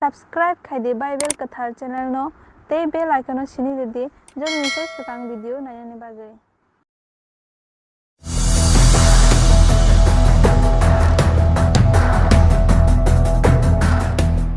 Subscribe khaidi Bible Kathar channel no tei bell icon no sini dedi jong nisoi sekang video nayani bagui.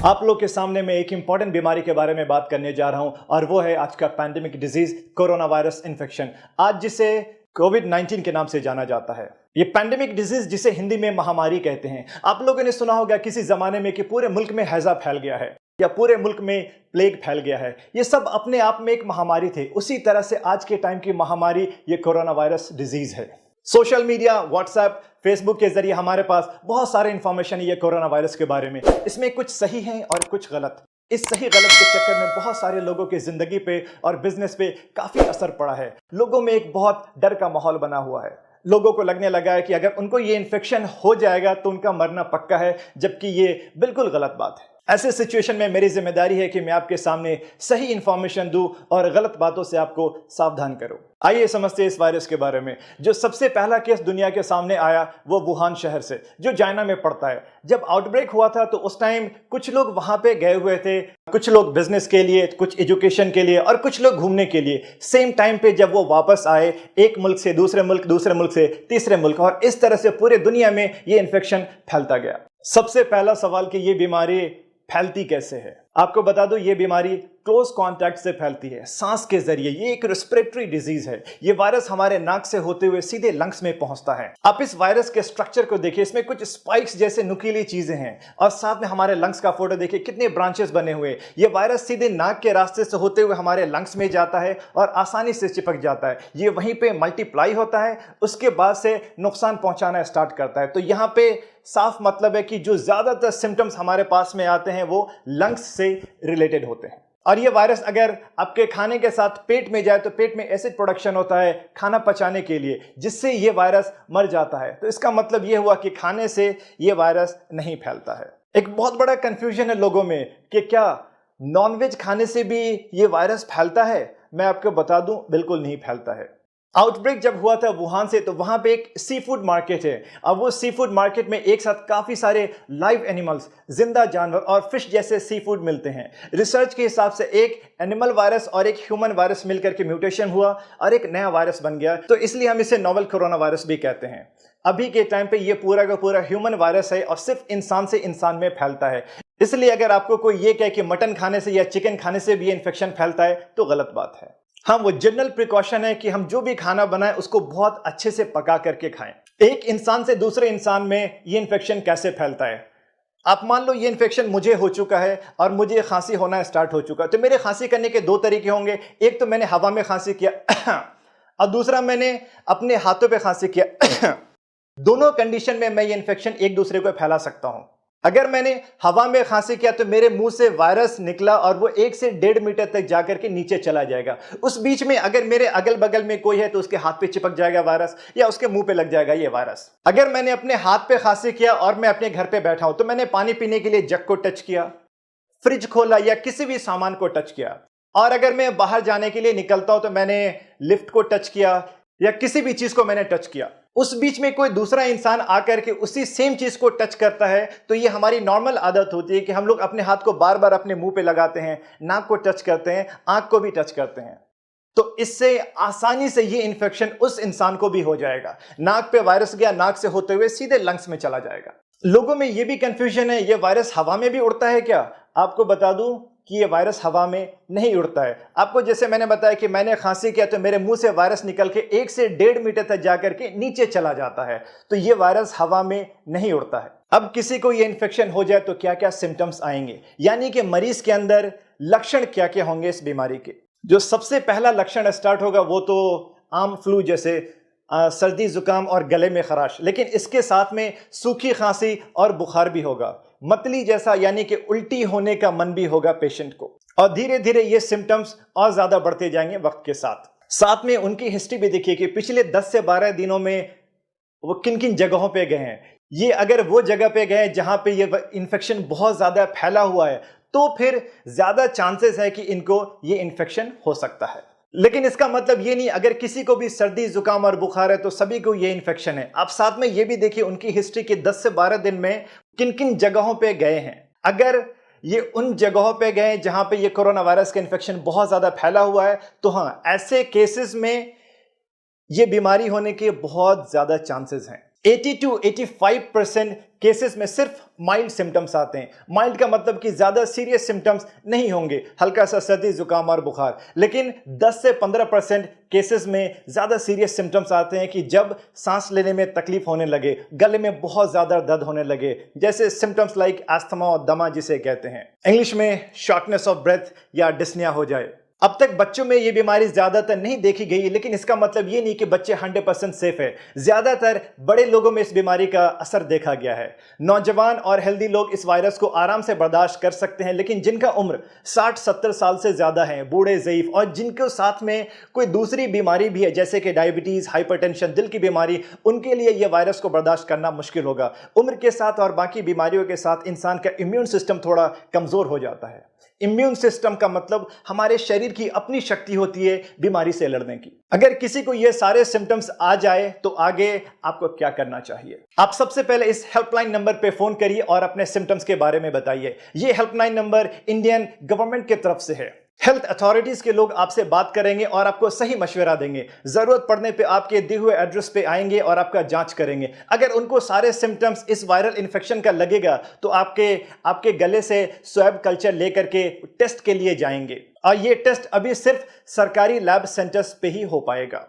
आप लोग के सामने मैं एक इंपॉर्टेंट बीमारी के बारे में बात करने जा रहा हूं और वो है आज का pandemic disease corona virus infection, आज जिसे कोविड-19 के नाम से जाना जाता है। ये पैंडेमिक डिजीज जिसे हिंदी में महामारी कहते हैं। आप लोगों ने सुना होगा किसी जमाने में कि पूरे मुल्क में हैजा फैल गया है या पूरे मुल्क में प्लेग फैल गया है। ये सब अपने आप में एक महामारी थे। उसी तरह से आज के टाइम की महामारी ये कोरोना वायरस डिजीज है। सोशल मीडिया, व्हाट्सएप, फेसबुक के जरिए हमारे पास बहुत सारे इंफॉर्मेशन है ये कोरोना वायरस के बारे में। इसमें कुछ सही है और कुछ गलत। इस सही गलत के चक्कर में बहुत सारे लोगों की जिंदगी पे और बिजनेस पे काफी असर पड़ा है। लोगों में एक बहुत डर का माहौल बना हुआ है। लोगों को लगने लगा है कि अगर उनको ये इन्फेक्शन हो जाएगा तो उनका मरना पक्का है, जबकि ये बिल्कुल गलत बात है। ऐसे सिचुएशन में मेरी जिम्मेदारी है कि मैं आपके सामने सही इंफॉर्मेशन दूं और गलत बातों से आपको सावधान करूं। आइए समझते हैं इस वायरस के बारे में। जो सबसे पहला केस दुनिया के सामने आया वो वुहान शहर से, जो चाइना में पड़ता है। जब आउटब्रेक हुआ था तो उस टाइम कुछ लोग वहां पे गए हुए थे, कुछ लोग बिजनेस के लिए, कुछ एजुकेशन के लिए और कुछ लोग घूमने के लिए। सेम टाइम पे जब वो वापस आए, एक मुल्क से दूसरे मुल्क से तीसरे मुल्क, और इस तरह से पूरे दुनिया में ये इन्फेक्शन फैलता गया। सबसे पहला सवाल कि ये बीमारी फैलती कैसे है। आपको बता दूं, ये बीमारी क्लोज कांटेक्ट से फैलती है, सांस के जरिए। ये एक रेस्पिरेटरी डिजीज है। ये वायरस हमारे नाक से होते हुए सीधे लंग्स में पहुंचता है। आप इस वायरस के स्ट्रक्चर को देखिए, इसमें कुछ स्पाइक्स जैसे नुकीली चीजें हैं और साथ में हमारे लंग्स का फोटो देखिए, कितने ब्रांचेस बने हुए। ये वायरस सीधे नाक के रास्ते से होते हुए हमारे लंग्स में जाता है और आसानी से चिपक जाता है। ये वहीं पे मल्टीप्लाई होता है, उसके बाद से नुकसान पहुंचाना स्टार्ट करता है। तो यहां पे साफ मतलब है कि जो ज्यादातर सिम्टम्स हमारे पास में आते हैं वो लंग्स से रिलेटेड होते हैं। और ये वायरस अगर आपके खाने के साथ पेट में जाए तो पेट में एसिड प्रोडक्शन होता है खाना पचाने के लिए, जिससे ये वायरस मर जाता है। तो इसका मतलब ये हुआ कि खाने से ये वायरस नहीं फैलता है। एक बहुत बड़ा कंफ्यूजन है लोगों में कि क्या नॉनवेज खाने से भी ये वायरस फैलता है। मैं आपको बता दूं, बिल्कुल नहीं फैलता है। आउटब्रेक जब हुआ था वुहान से, तो वहां पे एक सी फूड मार्केट है। अब वो सी फूड मार्केट में एक साथ काफी सारे लाइव एनिमल्स, जिंदा जानवर और फिश जैसे सी फूड मिलते हैं। रिसर्च के हिसाब से एक एनिमल वायरस और एक ह्यूमन वायरस मिलकर के म्यूटेशन हुआ और एक नया वायरस बन गया। तो इसलिए हम इसे नोवेल कोरोना वायरस भी कहते हैं। अभी के टाइम पे ये पूरा का पूरा ह्यूमन वायरस है और सिर्फ इंसान से इंसान में फैलता है। इसलिए अगर आपको कोई ये कहे कि मटन खाने से या चिकन खाने से भी ये इन्फेक्शन फैलता है तो गलत बात है। हाँ, वो जनरल प्रिकॉशन है कि हम जो भी खाना बनाएं उसको बहुत अच्छे से पका करके खाएं। एक इंसान से दूसरे इंसान में ये इन्फेक्शन कैसे फैलता है। आप मान लो ये इन्फेक्शन मुझे हो चुका है और मुझे खांसी होना स्टार्ट हो चुका है, तो मेरे खांसी करने के दो तरीके होंगे। एक तो मैंने हवा में खांसी किया और दूसरा मैंने अपने हाथों पे खांसी किया। दोनों कंडीशन में मैं ये इन्फेक्शन एक दूसरे को फैला सकता हूं। अगर मैंने हवा में खांसी किया तो मेरे मुंह से वायरस निकला और वो 1 से 1.5 मीटर तक जाकर के नीचे चला जाएगा। उस बीच में अगर मेरे अगल बगल में कोई है तो उसके हाथ पे चिपक जाएगा वायरस या उसके मुंह पे लग जाएगा ये वायरस। अगर मैंने अपने हाथ पे खांसी किया और मैं अपने घर पे बैठा हूं तो मैंने पानी पीने के लिए जग को टच किया, फ्रिज खोला या किसी भी सामान को टच किया, और अगर मैं बाहर जाने के लिए निकलता हूं तो मैंने लिफ्ट को टच किया या किसी भी चीज को मैंने टच किया, उस बीच में कोई दूसरा इंसान आकर के उसी सेम चीज को टच करता है, तो ये हमारी नॉर्मल आदत होती है कि हम लोग अपने हाथ को बार बार अपने मुंह पे लगाते हैं, नाक को टच करते हैं, आंख को भी टच करते हैं। तो इससे आसानी से ये इन्फेक्शन उस इंसान को भी हो जाएगा। नाक पे वायरस गया, नाक से होते हुए सीधे लंग्स में चला जाएगा। लोगों में ये भी कंफ्यूजन है, ये वायरस हवा में भी उड़ता है क्या। आपको बता दूं कि ये वायरस हवा में नहीं उड़ता है। आपको जैसे मैंने बताया कि मैंने खांसी किया तो मेरे मुंह से वायरस निकल के 1 से 1.5 मीटर तक जाकर के नीचे चला जाता है, तो ये वायरस हवा में नहीं उड़ता है। अब किसी को ये इन्फेक्शन हो जाए तो क्या क्या सिम्टम्स आएंगे, यानी कि मरीज के अंदर लक्षण क्या क्या होंगे इस बीमारी के। जो सबसे पहला लक्षण स्टार्ट होगा वो तो आम फ्लू जैसे सर्दी जुकाम और गले में खराश, लेकिन इसके साथ में सूखी खांसी और बुखार भी होगा। मतली जैसा यानी कि उल्टी होने का मन भी होगा पेशेंट को, और धीरे धीरे ये सिम्टम्स और ज्यादा बढ़ते जाएंगे वक्त के साथ। साथ में उनकी हिस्ट्री भी देखिए कि पिछले 10 से 12 दिनों में वो किन किन जगहों पे गए हैं। ये अगर वो जगह पे गए जहां पे ये इन्फेक्शन बहुत ज्यादा फैला हुआ है तो फिर ज्यादा चांसेस है कि इनको ये इन्फेक्शन हो सकता है। लेकिन इसका मतलब ये नहीं अगर किसी को भी सर्दी जुकाम और बुखार है तो सभी को ये इन्फेक्शन है। आप साथ में ये भी देखिए उनकी हिस्ट्री के 10 से 12 दिन में किन किन जगहों पे गए हैं। अगर ये उन जगहों पे गए जहां पे ये कोरोना वायरस का इन्फेक्शन बहुत ज़्यादा फैला हुआ है, तो हाँ, ऐसे केसेस में ये बीमारी होने के बहुत ज़्यादा चांसेस हैं। 80 to 85% केसेस में सिर्फ माइल्ड सिम्टम्स आते हैं। माइल्ड का मतलब कि ज़्यादा सीरियस सिम्टम्स नहीं होंगे, हल्का सा सर्दी, जुकाम और बुखार। लेकिन 10 से 15% केसेस में ज़्यादा सीरियस सिम्टम्स आते हैं कि जब सांस लेने में तकलीफ होने लगे, गले में बहुत ज़्यादा दर्द होने लगे, जैसे सिम्टम्स लाइक एस्थमा और दमा जिसे कहते हैं, इंग्लिश में शॉर्टनेस ऑफ ब्रेथ या डिस्निया हो जाए। अब तक बच्चों में ये बीमारी ज्यादातर नहीं देखी गई, लेकिन इसका मतलब ये नहीं कि बच्चे 100% सेफ है। ज्यादातर बड़े लोगों में इस बीमारी का असर देखा गया है। नौजवान और हेल्दी लोग इस वायरस को आराम से बर्दाश्त कर सकते हैं, लेकिन जिनका उम्र 60-70 साल से ज्यादा है, बूढ़े, ज़ईफ और जिनके साथ में कोई दूसरी बीमारी भी है जैसे कि डायबिटीज, हाइपरटेंशन, दिल की बीमारी, उनके लिए यह वायरस को बर्दाश्त करना मुश्किल होगा। उम्र के साथ और बाकी बीमारियों के साथ इंसान का इम्यून सिस्टम थोड़ा कमजोर हो जाता है। इम्यून सिस्टम का मतलब हमारे शरीर की अपनी शक्ति होती है बीमारी से लड़ने की। अगर किसी को ये सारे सिम्टम्स आ जाए तो आगे आपको क्या करना चाहिए? आप सबसे पहले इस हेल्पलाइन नंबर पे फोन करिए और अपने सिम्टम्स के बारे में बताइए। ये हेल्पलाइन नंबर इंडियन गवर्नमेंट की तरफ से है। हेल्थ अथॉरिटीज के लोग आपसे बात करेंगे और आपको सही मशवरा देंगे। जरूरत पड़ने पे आपके दिए हुए एड्रेस पे आएंगे और आपका जांच करेंगे। अगर उनको सारे सिम्टम्स इस वायरल इन्फेक्शन का लगेगा तो आपके गले से स्वैब कल्चर लेकर के टेस्ट के लिए जाएंगे, और ये टेस्ट अभी सिर्फ सरकारी लैब सेंटर्स पे ही हो पाएगा।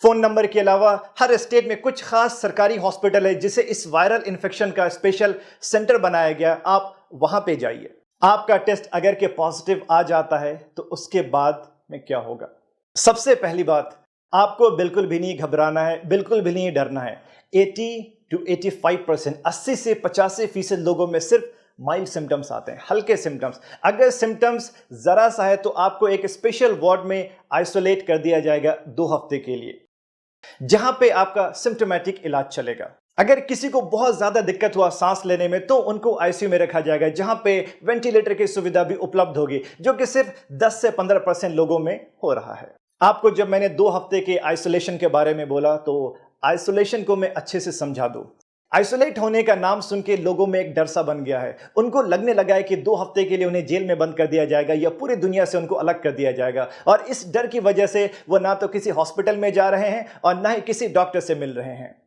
फोन नंबर के अलावा हर स्टेट में कुछ खास सरकारी हॉस्पिटल है जिसे इस वायरल इन्फेक्शन का स्पेशल सेंटर बनाया गया, आप वहां पे जाइए। आपका टेस्ट अगर के पॉजिटिव आ जाता है तो उसके बाद में क्या होगा? सबसे पहली बात, आपको बिल्कुल भी नहीं घबराना है, बिल्कुल भी नहीं डरना है। 80 to 85%, 80 से 85% लोगों में सिर्फ माइल्ड सिम्टम्स आते हैं, हल्के सिम्टम्स। अगर सिम्टम्स जरा सा है तो आपको एक स्पेशल वार्ड में आइसोलेट कर दिया जाएगा 2 हफ्ते के लिए, जहां पे आपका सिम्टोमेटिक इलाज चलेगा। अगर किसी को बहुत ज्यादा दिक्कत हुआ सांस लेने में तो उनको आईसीयू में रखा जाएगा, जहां पे वेंटिलेटर की सुविधा भी उपलब्ध होगी, जो कि सिर्फ 10 से 15% लोगों में हो रहा है। आपको जब मैंने 2 हफ्ते के आइसोलेशन के बारे में बोला तो आइसोलेशन को मैं अच्छे से समझा दूं। आइसोलेट होने का नाम सुन के लोगों में एक डर सा बन गया है। उनको लगने लगा है कि 2 हफ्ते के लिए उन्हें जेल में बंद कर दिया जाएगा या पूरी दुनिया से उनको अलग कर दिया जाएगा, और इस डर की वजह से वो ना तो किसी हॉस्पिटल में जा रहे हैं और ना ही किसी डॉक्टर से मिल रहे हैं।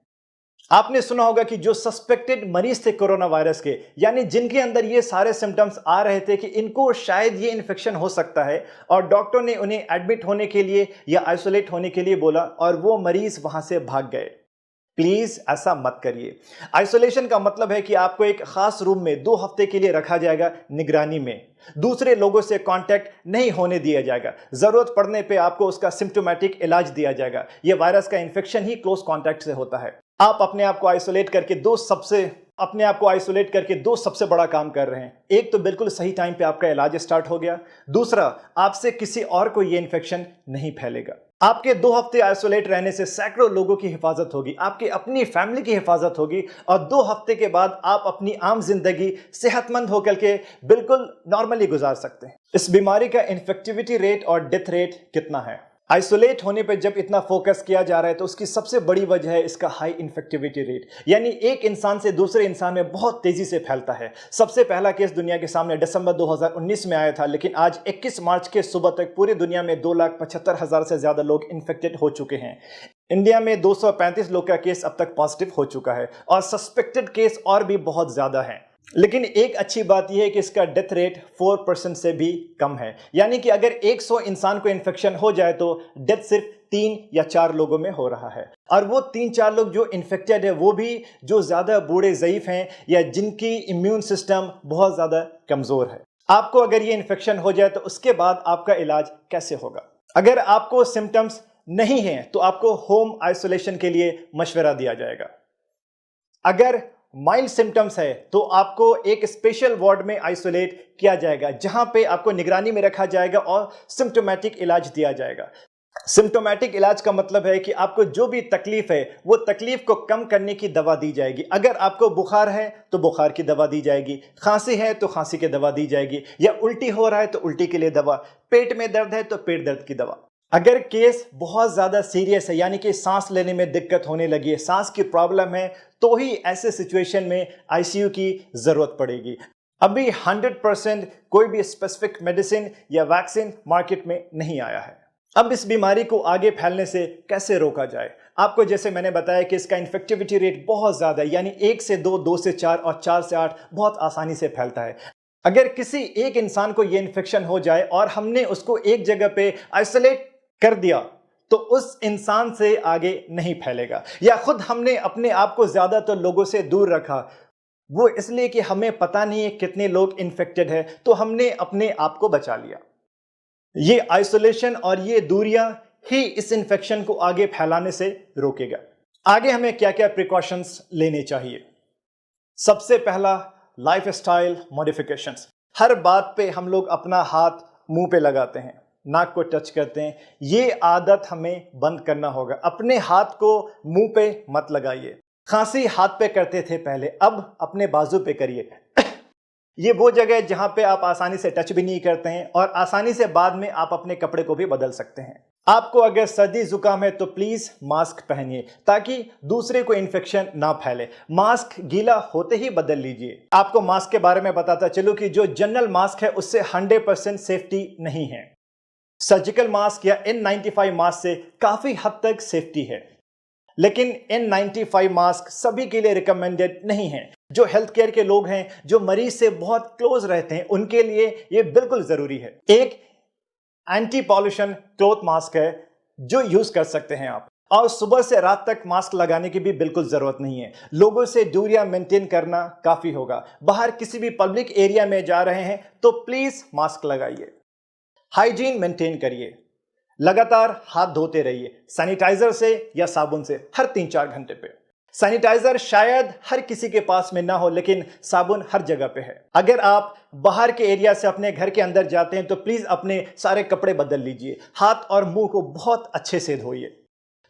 आपने सुना होगा कि जो सस्पेक्टेड मरीज थे कोरोना वायरस के, यानी जिनके अंदर ये सारे सिम्टम्स आ रहे थे कि इनको शायद ये इन्फेक्शन हो सकता है, और डॉक्टर ने उन्हें एडमिट होने के लिए या आइसोलेट होने के लिए बोला और वो मरीज वहां से भाग गए। प्लीज ऐसा मत करिए। आइसोलेशन का मतलब है कि आपको एक खास रूम में 2 हफ्ते के लिए रखा जाएगा, निगरानी में। दूसरे लोगों से कांटेक्ट नहीं होने दिया जाएगा। जरूरत पड़ने पे आपको उसका सिम्टोमेटिक इलाज दिया जाएगा। यह वायरस का इन्फेक्शन ही क्लोज कांटेक्ट से होता है। आप अपने आप को आइसोलेट करके दो सबसे बड़ा काम कर रहे हैं। एक तो बिल्कुल सही टाइम पे आपका इलाज स्टार्ट हो गया, दूसरा आपसे किसी और को यह इन्फेक्शन नहीं फैलेगा। आपके 2 हफ्ते आइसोलेट रहने से सैकड़ों लोगों की हिफाजत होगी, आपकी अपनी फैमिली की हिफाजत होगी, और 2 हफ्ते के बाद आप अपनी आम जिंदगी सेहतमंद होकर के बिल्कुल नॉर्मली गुजार सकते हैं। इस बीमारी का इन्फेक्टिविटी रेट और डेथ रेट कितना है? आइसोलेट होने पर जब इतना फोकस किया जा रहा है तो उसकी सबसे बड़ी वजह है इसका हाई इन्फेक्टिविटी रेट, यानी एक इंसान से दूसरे इंसान में बहुत तेजी से फैलता है। सबसे पहला केस दुनिया के सामने दिसंबर 2019 में आया था, लेकिन आज 21 मार्च के सुबह तक पूरी दुनिया में 2,75,000 से ज्यादा लोग इन्फेक्टेड हो चुके हैं। इंडिया में 235 लोग का केस अब तक पॉजिटिव हो चुका है, और सस्पेक्टेड केस और भी बहुत ज्यादा हैं। लेकिन एक अच्छी बात यह है कि इसका डेथ रेट 4% से भी कम है, यानी कि अगर 100 इंसान को इन्फेक्शन हो जाए तो डेथ सिर्फ 3 या 4 लोगों में हो रहा है। और वो 3-4 लोग जो इन्फेक्टेड है वो भी जो ज्यादा बूढ़े, ज़ईफ हैं या जिनकी इम्यून सिस्टम बहुत ज्यादा कमजोर है। आपको अगर ये इन्फेक्शन हो जाए तो उसके बाद आपका इलाज कैसे होगा? अगर आपको सिम्टम्स नहीं है तो आपको होम आइसोलेशन के लिए मशवरा दिया जाएगा। अगर माइल्ड सिम्टम्स है तो आपको एक स्पेशल वार्ड में आइसोलेट किया जाएगा, जहां पे आपको निगरानी में रखा जाएगा और सिम्टोमेटिक इलाज दिया जाएगा। सिम्टोमेटिक इलाज का मतलब है कि आपको जो भी तकलीफ है वो तकलीफ को कम करने की दवा दी जाएगी। अगर आपको बुखार है तो बुखार की दवा दी जाएगी, खांसी है तो खांसी की दवा दी जाएगी, या उल्टी हो रहा है तो उल्टी के लिए दवा, पेट में दर्द है तो पेट दर्द की दवा। अगर केस बहुत ज्यादा सीरियस है, यानी कि सांस लेने में दिक्कत होने लगी है, सांस की प्रॉब्लम है, तो ही ऐसे सिचुएशन में आईसीयू की जरूरत पड़ेगी। अभी 100% कोई भी स्पेसिफिक मेडिसिन या वैक्सीन मार्केट में नहीं आया है। अब इस बीमारी को आगे फैलने से कैसे रोका जाए? आपको जैसे मैंने बताया कि इसका इन्फेक्टिविटी रेट बहुत ज़्यादा है, यानी 1 से 2, 2 से 4 और 4 से 8 बहुत आसानी से फैलता है। अगर किसी एक इंसान को ये इन्फेक्शन हो जाए और हमने उसको एक जगह पे आइसोलेट कर दिया तो उस इंसान से आगे नहीं फैलेगा। या खुद हमने अपने आप को ज़्यादातर लोगों से दूर रखा, वो इसलिए कि हमें पता नहीं है कितने लोग इन्फेक्टेड है, तो हमने अपने आप को बचा लिया। ये आइसोलेशन और ये दूरियां ही इस इन्फेक्शन को आगे फैलाने से रोकेगा। आगे हमें क्या क्या प्रिकॉशंस लेने चाहिए? सबसे पहला, लाइफस्टाइल मॉडिफिकेशंस। हर बात पे हम लोग अपना हाथ मुंह पे लगाते हैं, नाक को टच करते हैं। ये आदत हमें बंद करना होगा। अपने हाथ को मुंह पे मत लगाइए। खांसी हाथ पे करते थे पहले, अब अपने बाजू पे करिए। ये वो जगह है जहां पे आप आसानी से टच भी नहीं करते हैं और आसानी से बाद में आप अपने कपड़े को भी बदल सकते हैं। आपको अगर सर्दी जुकाम है तो प्लीज मास्क पहनिए ताकि दूसरे को इन्फेक्शन ना फैले। मास्क गीला होते ही बदल लीजिए। आपको मास्क के बारे में बताता चलूं कि जो जनरल मास्क है उससे 100% सेफ्टी नहीं है। सर्जिकल मास्क या N95 मास्क से काफी हद तक सेफ्टी है, लेकिन N95 मास्क सभी के लिए रिकमेंडेड नहीं है। जो हेल्थ केयर के लोग हैं, जो मरीज से बहुत क्लोज रहते हैं, उनके लिए ये बिल्कुल जरूरी है। एक एंटी पॉल्यूशन क्लॉथ मास्क है जो यूज कर सकते हैं आप, और सुबह से रात तक मास्क लगाने की भी बिल्कुल जरूरत नहीं है। लोगों से दूरियां मेंटेन करना काफी होगा। बाहर किसी भी पब्लिक एरिया में जा रहे हैं तो प्लीज मास्क लगाइए। हाइजीन मेंटेन करिए, लगातार हाथ धोते रहिए, सैनिटाइजर से या साबुन से हर 3-4 घंटे पे। सैनिटाइजर शायद हर किसी के पास में ना हो, लेकिन साबुन हर जगह पे है। अगर आप बाहर के एरिया से अपने घर के अंदर जाते हैं तो प्लीज अपने सारे कपड़े बदल लीजिए। हाथ और मुंह को बहुत अच्छे से धोइए।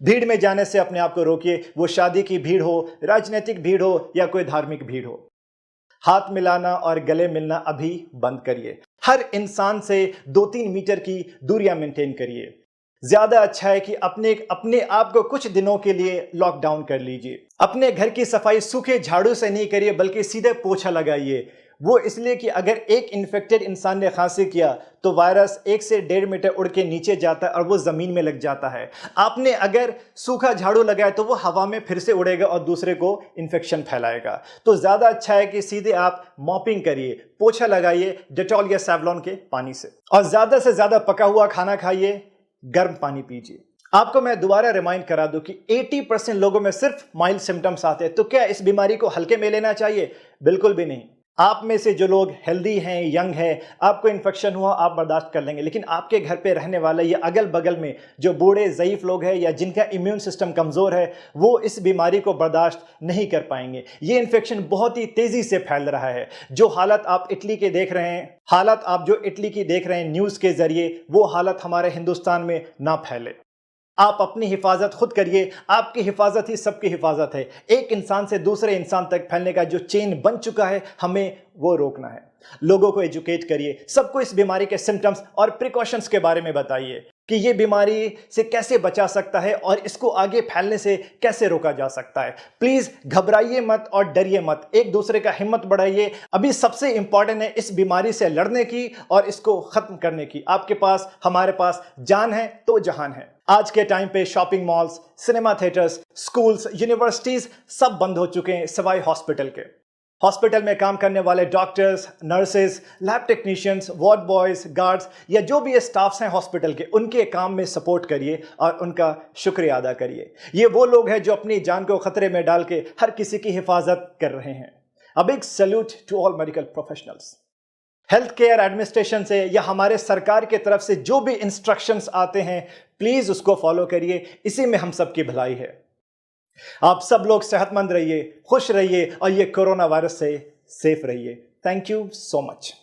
भीड़ में जाने से अपने आप को रोकिए, वो शादी की भीड़ हो, राजनीतिक भीड़ हो या कोई धार्मिक भीड़ हो। हाथ मिलाना और गले मिलना अभी बंद करिए। हर इंसान से 2-3 मीटर की दूरियां मेंटेन करिए। ज्यादा अच्छा है कि अपने आप को कुछ दिनों के लिए लॉकडाउन कर लीजिए। अपने घर की सफाई सूखे झाड़ू से नहीं करिए, बल्कि सीधे पोछा लगाइए। वो इसलिए कि अगर एक इन्फेक्टेड इंसान ने खांसी किया तो वायरस 1 से 1.5 मीटर उड़ के नीचे जाता है और वो जमीन में लग जाता है। आपने अगर सूखा झाड़ू लगाया तो वो हवा में फिर से उड़ेगा और दूसरे को इन्फेक्शन फैलाएगा। तो ज्यादा अच्छा है कि सीधे आप मॉपिंग करिए, पोछा लगाइए डेटॉल या सेवलॉन के पानी से, और ज्यादा से ज्यादा पका हुआ खाना खाइए, गर्म पानी पीजिए। आपको मैं दोबारा रिमाइंड करा दूं कि 80% लोगों में सिर्फ माइल्ड सिम्टम्स आते हैं। तो क्या इस बीमारी को हल्के में लेना चाहिए? बिल्कुल भी नहीं। आप में से जो लोग हेल्दी हैं, यंग हैं, आपको इन्फेक्शन हुआ आप बर्दाश्त कर लेंगे, लेकिन आपके घर पे रहने वाले या अगल बगल में जो बूढ़े ज़ईफ लोग हैं या जिनका इम्यून सिस्टम कमज़ोर है, वो इस बीमारी को बर्दाश्त नहीं कर पाएंगे। ये इन्फेक्शन बहुत ही तेज़ी से फैल रहा है। जो हालत आप इटली के देख रहे हैं, न्यूज़ के ज़रिए, वो हालत हमारे हिंदुस्तान में ना फैले। आप अपनी हिफाजत खुद करिए। आपकी हिफाजत ही सबकी हिफाजत है। एक इंसान से दूसरे इंसान तक फैलने का जो चेन बन चुका है, हमें वो रोकना है। लोगों को एजुकेट करिए, सबको इस बीमारी के सिम्टम्स और प्रिकॉशंस के बारे में बताइए कि ये बीमारी से कैसे बचा सकता है और इसको आगे फैलने से कैसे रोका जा सकता है। प्लीज घबराइए मत और डरिए मत, एक दूसरे का हिम्मत बढ़ाइए। अभी सबसे इंपॉर्टेंट है इस बीमारी से लड़ने की और इसको खत्म करने की। आपके पास, हमारे पास जान है तो जहान है। आज के टाइम पे shopping malls, cinema theatres, schools, universities सब बंद हो चुके हैं सिवाय हॉस्पिटल के। हॉस्पिटल में काम करने वाले doctors, nurses, lab technicians, ward boys, guards या जो भी स्टाफ्स हैं हॉस्पिटल के, उनके काम में सपोर्ट करिए और उनका शुक्रिया अदा करिए। ये वो लोग हैं जो अपनी जान को खतरे में डाल के हर किसी की हिफाजत कर रहे हैं। A big salute to all medical professionals. Health care administration से या हमारे सरकार की तरफ से जो भी इंस्ट्रक्शंस आते हैं, प्लीज उसको फॉलो करिए। इसी में हम सबकी भलाई है। आप सब लोग सेहतमंद रहिए, खुश रहिए और ये कोरोना वायरस से सेफ रहिए। Thank you so much.